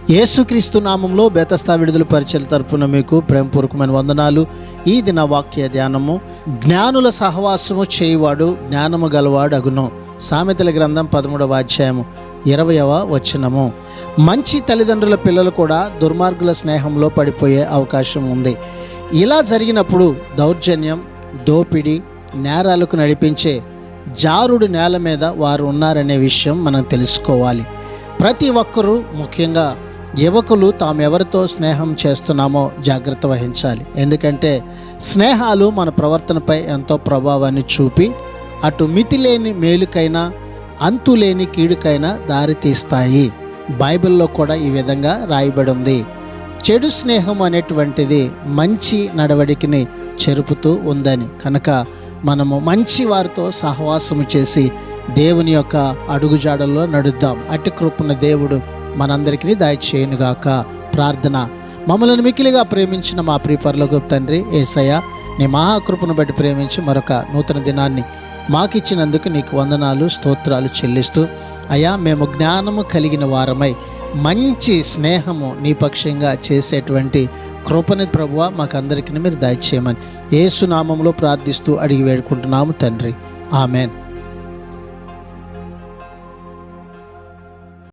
యేసుక్రీస్తు నామంలో బేతస్తా విడుదల పరిచయం తరపున మీకు ప్రేమపూర్వకమైన వందనాలు. ఈ దిన వాక్య ధ్యానము, జ్ఞానుల సహవాసము చేయువాడు జ్ఞానము గలవాడు అగును. సామెతల గ్రంథం 13వ అధ్యాయము 20వ వచనము. మంచి తల్లిదండ్రుల పిల్లలు కూడా దుర్మార్గుల స్నేహంలో పడిపోయే అవకాశం ఉంది. ఇలా జరిగినప్పుడు దౌర్జన్యం, దోపిడీ, నేరాలకు నడిపించే జారుడు నేల మీద వారు ఉన్నారనే విషయం మనం తెలుసుకోవాలి. ప్రతి ఒక్కరూ, ముఖ్యంగా యువకులు, తాము ఎవరితో స్నేహం చేస్తున్నామో జాగ్రత్త వహించాలి. ఎందుకంటే స్నేహాలు మన ప్రవర్తనపై ఎంతో ప్రభావాన్ని చూపి అటు మితిలేని మేలుకైనా అంతులేని కీడుకైనా దారితీస్తాయి. బైబిల్లో కూడా ఈ విధంగా రాయబడి ఉంది. చెడు స్నేహం అనేటువంటిది మంచి నడవడికని చెరుపుతూ ఉందని. కనుక మనము మంచి వారితో సహవాసము చేసి దేవుని యొక్క అడుగుజాడల్లో నడుద్దాం. అట్టి కృపణ దేవుడు మనందరికీ దయచేయునుగాక. ప్రార్థన. మమ్మల్ని మిక్కిలిగా ప్రేమించిన మా ప్రియ పరలోకపు తండ్రి యేసయ్య, నీ మహాకృపను బట్టి ప్రేమించి మరొక నూతన దినాన్ని మాకిచ్చినందుకు నీకు వందనాలు, స్తోత్రాలు చెల్లిస్తూ, అయ్యా మేము జ్ఞానము కలిగిన వారమై మంచి స్నేహము నీ పక్షంగా చేసేటువంటి కృపని ప్రభువా మాకందరికీ మీరు దయచేయమని యేసు నామములో ప్రార్థిస్తూ అడిగి వేడుకుంటున్నాము తండ్రి. ఆమెన్.